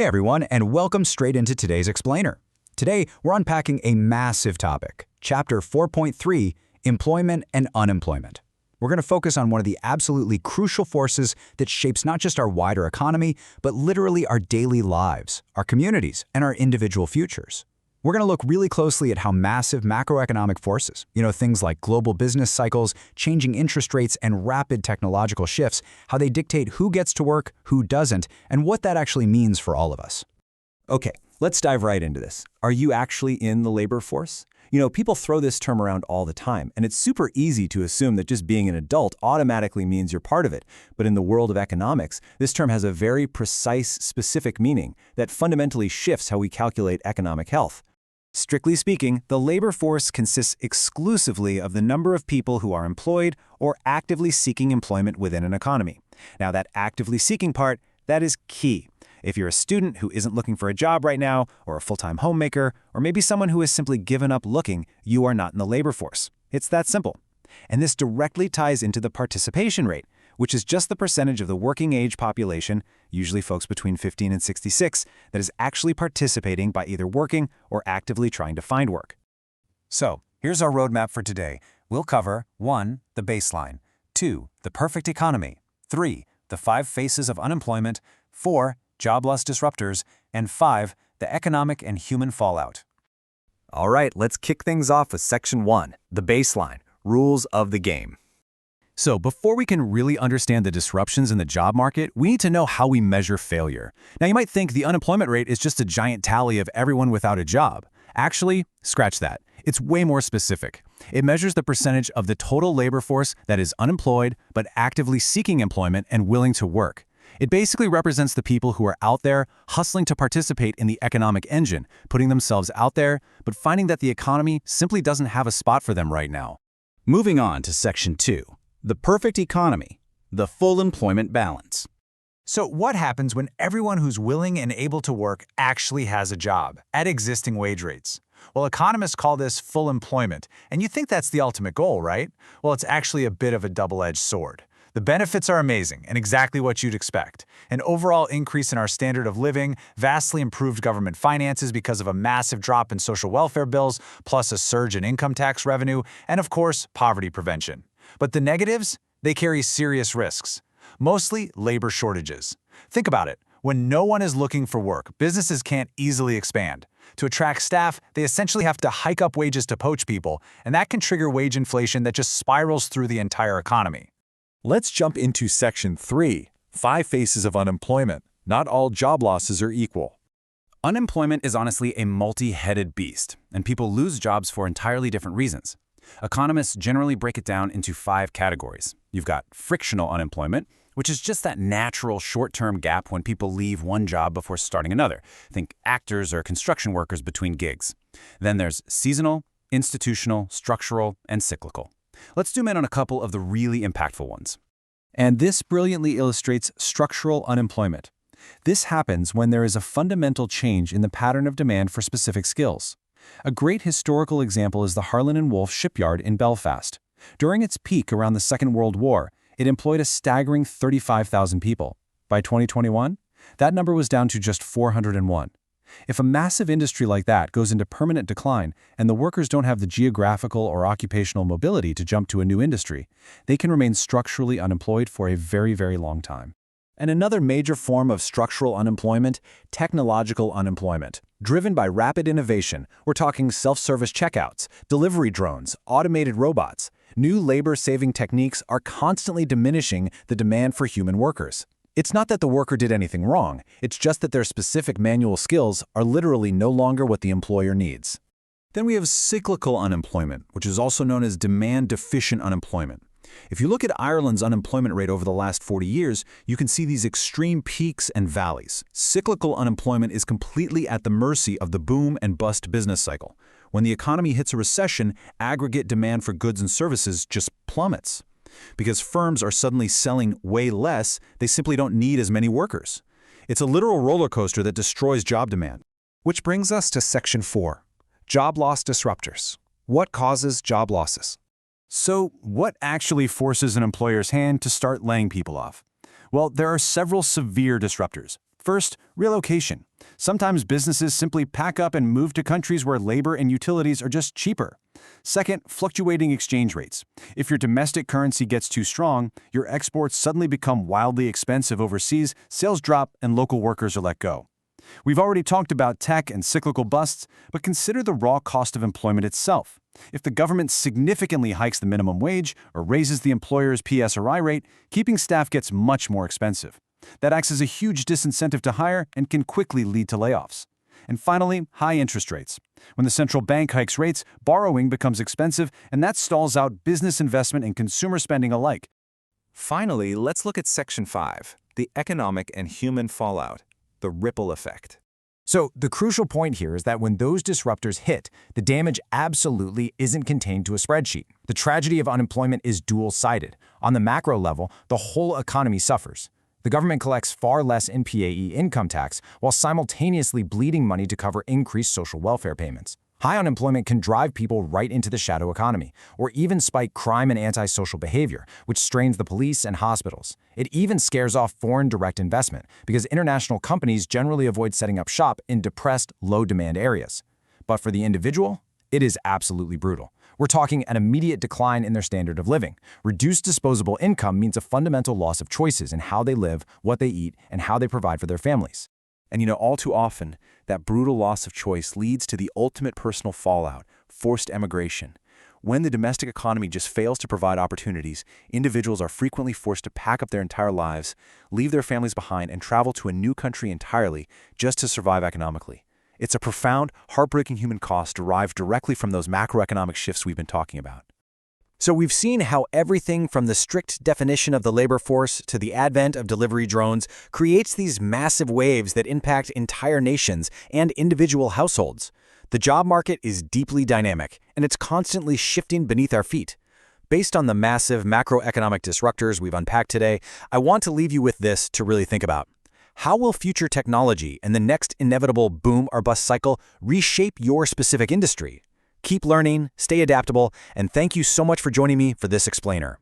Hey everyone, and welcome straight into today's explainer. Today, we're unpacking a massive topic, Chapter 4.3, Employment and Unemployment. We're going to focus on one of the absolutely crucial forces that shapes not just our wider economy, but literally our daily lives, our communities, and our individual futures. We're going to look really closely at how massive macroeconomic forces, things like global business cycles, changing interest rates, and rapid technological shifts, how they dictate who gets to work, who doesn't, and what that actually means for all of us. Okay, let's dive right into this. Are you actually in the labor force? People throw this term around all the time, and it's super easy to assume that just being an adult automatically means you're part of it. But in the world of economics, this term has a very precise, specific meaning that fundamentally shifts how we calculate economic health. Strictly speaking, the labor force consists exclusively of the number of people who are employed or actively seeking employment within an economy. Now, that actively seeking part, that is key. If you're a student who isn't looking for a job right now, or a full-time homemaker, or maybe someone who has simply given up looking, you are not in the labor force. It's that simple. And this directly ties into the participation rate, which is just the percentage of the working-age population, usually folks between 15 and 66, that is actually participating by either working or actively trying to find work. So, here's our roadmap for today. We'll cover 1. The baseline, 2. The perfect economy, 3. The 5 faces of unemployment, 4. Job loss disruptors, and 5. The economic and human fallout. All right, let's kick things off with Section 1, the baseline, rules of the game. So before we can really understand the disruptions in the job market, we need to know how we measure failure. Now you might think the unemployment rate is just a giant tally of everyone without a job. Actually, scratch that. It's way more specific. It measures the percentage of the total labor force that is unemployed but actively seeking employment and willing to work. It basically represents the people who are out there hustling to participate in the economic engine, putting themselves out there, but finding that the economy simply doesn't have a spot for them right now. Moving on to Section 2. The perfect economy, the full employment balance. So what happens when everyone who's willing and able to work actually has a job at existing wage rates? Well, economists call this full employment, and you think that's the ultimate goal, right? Well, it's actually a bit of a double-edged sword. The benefits are amazing and exactly what you'd expect. An overall increase in our standard of living, vastly improved government finances because of a massive drop in social welfare bills, plus a surge in income tax revenue, and of course, poverty prevention. But the negatives? They carry serious risks. Mostly labor shortages. Think about it. When no one is looking for work, businesses can't easily expand. To attract staff, they essentially have to hike up wages to poach people, and that can trigger wage inflation that just spirals through the entire economy. Let's jump into Section 3, 5 faces of unemployment. Not all job losses are equal. Unemployment is honestly a multi-headed beast, and people lose jobs for entirely different reasons. Economists generally break it down into 5 categories. You've got frictional unemployment, which is just that natural short-term gap when people leave one job before starting another. Think actors or construction workers between gigs. Then there's seasonal, institutional, structural, and cyclical. Let's zoom in on a couple of the really impactful ones. And this brilliantly illustrates structural unemployment. This happens when there is a fundamental change in the pattern of demand for specific skills. A great historical example is the Harland & Wolff shipyard in Belfast. During its peak around the Second World War, it employed a staggering 35,000 people. By 2021, that number was down to just 401. If a massive industry like that goes into permanent decline and the workers don't have the geographical or occupational mobility to jump to a new industry, they can remain structurally unemployed for a very, very long time. And another major form of structural unemployment, technological unemployment. Driven by rapid innovation, we're talking self-service checkouts, delivery drones, automated robots. New labor-saving techniques are constantly diminishing the demand for human workers. It's not that the worker did anything wrong, it's just that their specific manual skills are literally no longer what the employer needs. Then we have cyclical unemployment, which is also known as demand-deficient unemployment. If you look at Ireland's unemployment rate over the last 40 years, you can see these extreme peaks and valleys. Cyclical unemployment is completely at the mercy of the boom and bust business cycle. When the economy hits a recession, aggregate demand for goods and services just plummets. Because firms are suddenly selling way less, they simply don't need as many workers. It's a literal roller coaster that destroys job demand. Which brings us to Section 4, Job Loss Disruptors. What causes job losses? So, what actually forces an employer's hand to start laying people off? Well, there are several severe disruptors. First, relocation. Sometimes businesses simply pack up and move to countries where labor and utilities are just cheaper. Second, fluctuating exchange rates. If your domestic currency gets too strong, your exports suddenly become wildly expensive overseas, sales drop, and local workers are let go. We've already talked about tech and cyclical busts, but consider the raw cost of employment itself. If the government significantly hikes the minimum wage or raises the employer's PSRI rate, keeping staff gets much more expensive. That acts as a huge disincentive to hire and can quickly lead to layoffs. And finally, high interest rates. When the central bank hikes rates, borrowing becomes expensive, and that stalls out business investment and consumer spending alike. Finally, let's look at Section 5, the economic and human fallout, the ripple effect. So the crucial point here is that when those disruptors hit, the damage absolutely isn't contained to a spreadsheet. The tragedy of unemployment is dual-sided. On the macro level, the whole economy suffers. The government collects far less in PAE income tax while simultaneously bleeding money to cover increased social welfare payments. High unemployment can drive people right into the shadow economy, or even spike crime and antisocial behavior, which strains the police and hospitals. It even scares off foreign direct investment, because international companies generally avoid setting up shop in depressed, low-demand areas. But for the individual, it is absolutely brutal. We're talking an immediate decline in their standard of living. Reduced disposable income means a fundamental loss of choices in how they live, what they eat, and how they provide for their families. And all too often, that brutal loss of choice leads to the ultimate personal fallout, forced emigration. When the domestic economy just fails to provide opportunities, individuals are frequently forced to pack up their entire lives, leave their families behind, and travel to a new country entirely just to survive economically. It's a profound, heartbreaking human cost derived directly from those macroeconomic shifts we've been talking about. So we've seen how everything from the strict definition of the labor force to the advent of delivery drones creates these massive waves that impact entire nations and individual households. The job market is deeply dynamic, and it's constantly shifting beneath our feet. Based on the massive macroeconomic disruptors we've unpacked today, I want to leave you with this to really think about. How will future technology and the next inevitable boom or bust cycle reshape your specific industry? Keep learning, stay adaptable, and thank you so much for joining me for this explainer.